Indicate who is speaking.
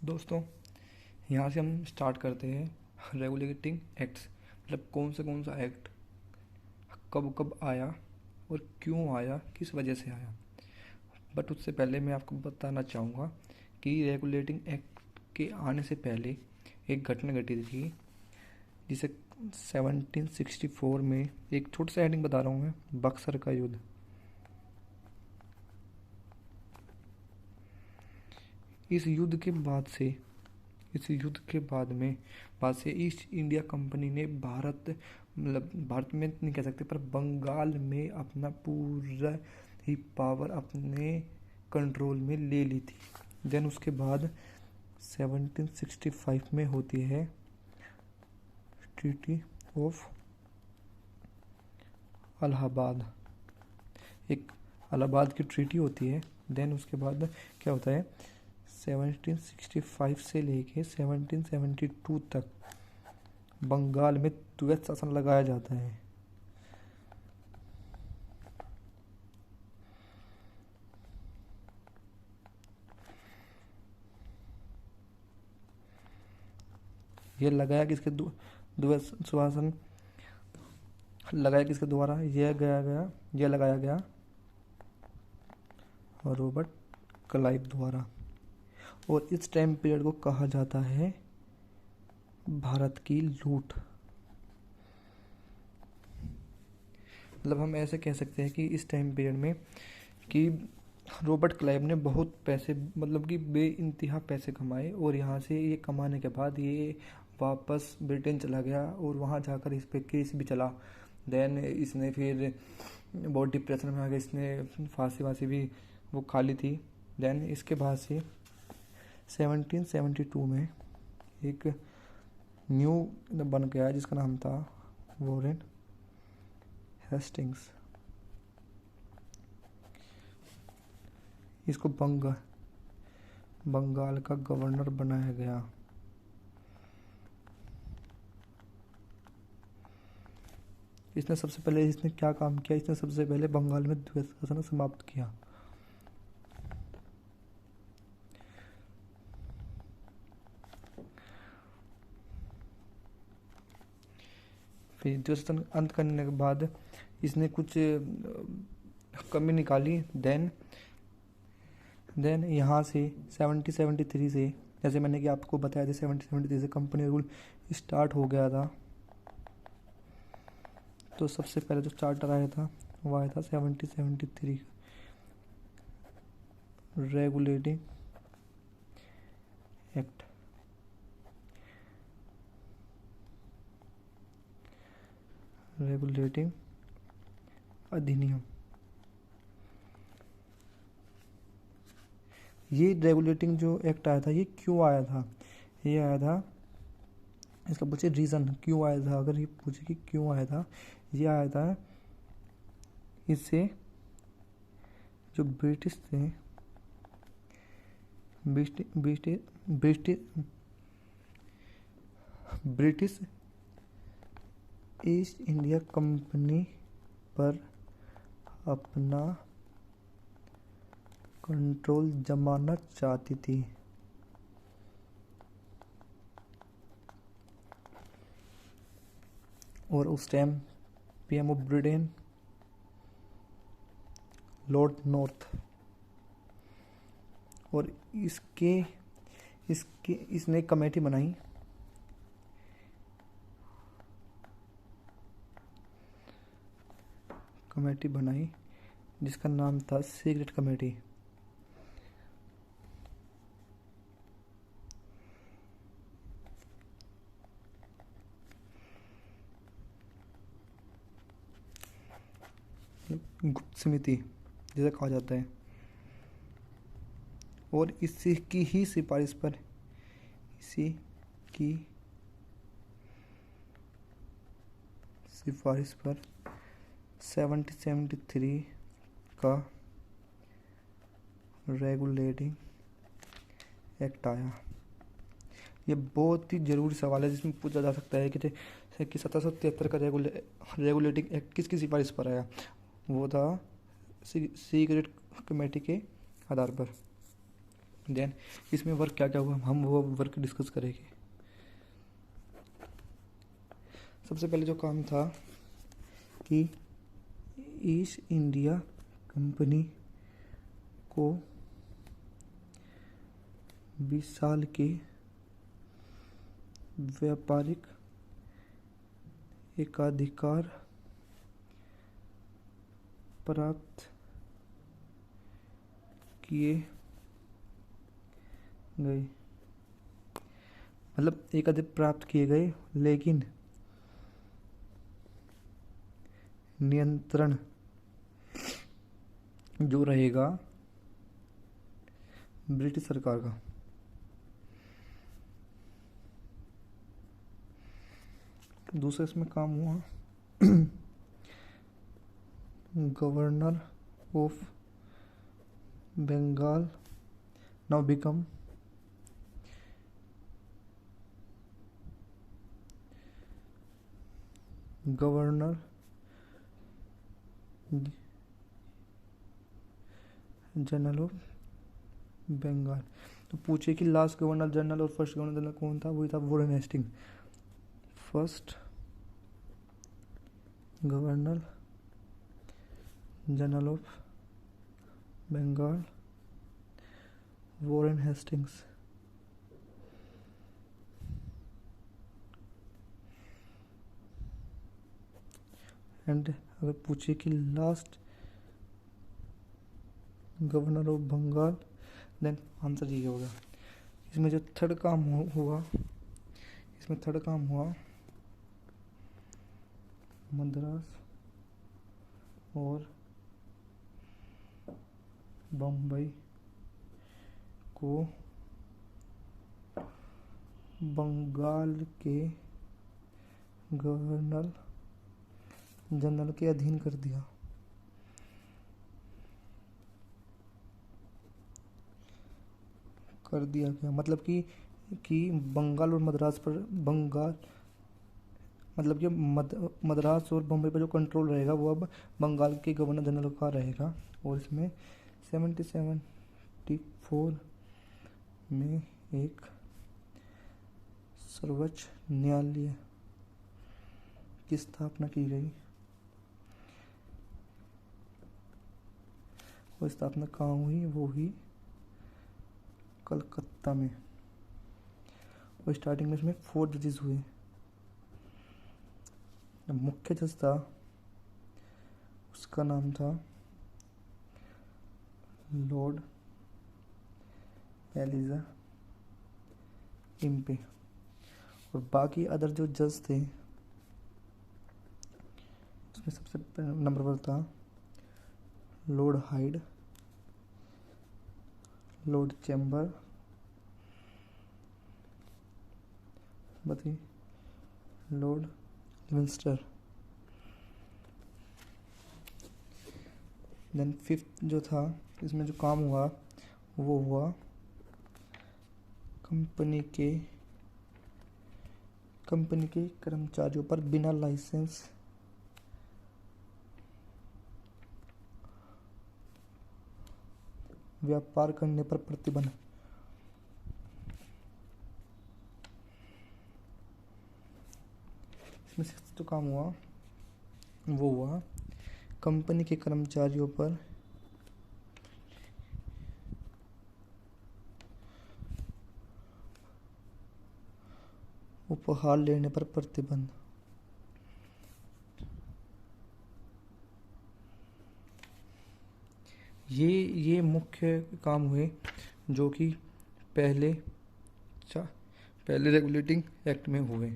Speaker 1: दोस्तों, यहाँ से हम स्टार्ट करते हैं रेगुलेटिंग एक्ट्स। मतलब कौन सा एक्ट कब कब आया और क्यों आया, किस वजह से आया। बट उससे पहले मैं आपको बताना चाहूँगा कि रेगुलेटिंग एक्ट के आने से पहले एक घटना घटी थी जिसे 1764 में, एक छोटा सा हेडिंग बता रहा हूँ मैं, बक्सर का युद्ध। इस युद्ध के बाद से ईस्ट इंडिया कंपनी ने भारत में नहीं कह सकते पर बंगाल में अपना पूरा ही पावर अपने कंट्रोल में ले ली थी। देन उसके बाद 1765 में होती है ट्रीटी ऑफ इलाहाबाद। एक इलाहाबाद की ट्रीटी होती है। देन उसके बाद क्या होता है, 1765 से लेके 1772 तक बंगाल में द्वैत शासन लगाया जाता है। ये लगाया किसके द्वैत शासन लगाया किसके द्वारा, यह लगाया गया रॉबर्ट क्लाइव द्वारा। और इस टाइम पीरियड को कहा जाता है भारत की लूट। मतलब हम ऐसे कह सकते हैं कि इस टाइम पीरियड में कि रॉबर्ट क्लाइव ने बहुत पैसे, मतलब कि बेइंतहा पैसे कमाए, और यहाँ से ये कमाने के बाद ये वापस ब्रिटेन चला गया और वहाँ जाकर इस पे केस भी चला। देन इसने फिर बहुत डिप्रेशन में आ गया, इसने फांसी वासी भी वो खा ली थी। देन इसके बाद से 1772 में एक न्यू बन गया जिसका नाम था वॉरेन हेस्टिंग्स। इसको बंगाल का गवर्नर बनाया गया। इसने क्या काम किया, इसने सबसे पहले बंगाल में द्वैत शासन समाप्त किया। फिर द्वैत शासन अंत करने के बाद इसने कुछ कमी निकाली। देन यहाँ से 1773 से, जैसे मैंने कि आपको बताया था, 1773 से कंपनी रूल स्टार्ट हो गया था। तो सबसे पहले जो चार्टर आया था वो आया था 1773 रेगुलेटिंग एक्ट। रेगुलेटिंग अधिनियम। ये रेगुलेटिंग जो एक्ट आया था ये क्यों आया था, ये आया था, इसका पूछे रीज़न क्यों आया था। अगर ये पूछे कि क्यों आया था, ये आया था इससे जो ब्रिटिश थे, ब्रिटिश ईस्ट इंडिया कंपनी पर अपना कंट्रोल जमाना चाहती थी। और उस time PM of Britain Lord north, और इसने कमेटी बनाई जिसका नाम था सीक्रेट कमेटी। गुप्त समिति जिसे कहा जाता है। और इसी की सिफारिश पर 1773 का रेगुलेटिंग एक्ट आया। ये बहुत ही ज़रूरी सवाल है जिसमें पूछा जा सकता है कि 1773 का रेगुलेटिंग एक्ट किसकी सिफारिश पर आया। वो था सीक्रेट कमेटी के आधार पर। देन इसमें वर्क क्या क्या हुआ, हम वो वर्क डिस्कस करेंगे। सबसे पहले जो काम था कि ईस्ट इंडिया कंपनी को 20 साल के व्यापारिक एकाधिकार प्राप्त किए गए, मतलब एकाधिकार प्राप्त किए गए, लेकिन नियंत्रण जो रहेगा ब्रिटिश सरकार का। दूसरा इसमें काम हुआ governor of Bengal now become governor general of Bengal. तो पूछे कि लास्ट गवर्नर जनरल और फर्स्ट गवर्नर जनरल कौन था, वही था Warren Hasting. First governor general of Bengal Warren Hastings. And अगर पूछे कि last governor of Bengal, then answer ये होगा। इसमें जो थर्ड काम हुआ, इसमें थर्ड काम हुआ मद्रास और बम्बई को बंगाल के गवर्नर जनरल के अधीन कर दिया। गया मतलब कि बंगाल और मद्रास पर मतलब कि मद्रास और बम्बई पर जो कंट्रोल रहेगा वो अब बंगाल के गवर्नर जनरल का रहेगा। और इसमें 1774 में एक सर्वोच्च न्यायालय की स्थापना की गई और स्थापना कहाँ हुई, वो हुई कलकत्ता में। और स्टार्टिंग में इसमें 4 जजेस हुए। मुख्य जज था, उसका नाम था लॉर्ड एलिजा इम्पे। और बाकी अदर जो जज थे उसमें सबसे नंबर पर था Lord Hyde, Lord Chamber, Lord लिविंस्टर। देन 5th जो था, इसमें जो काम हुआ वो हुआ कंपनी के कर्मचारियों पर बिना लाइसेंस व्यापार करने पर प्रतिबंध। इसमें से जो काम हुआ वो हुआ कंपनी के कर्मचारियों पर उपहार लेने पर प्रतिबंध। ये मुख्य काम हुए जो कि पहले रेगुलेटिंग एक्ट में हुए।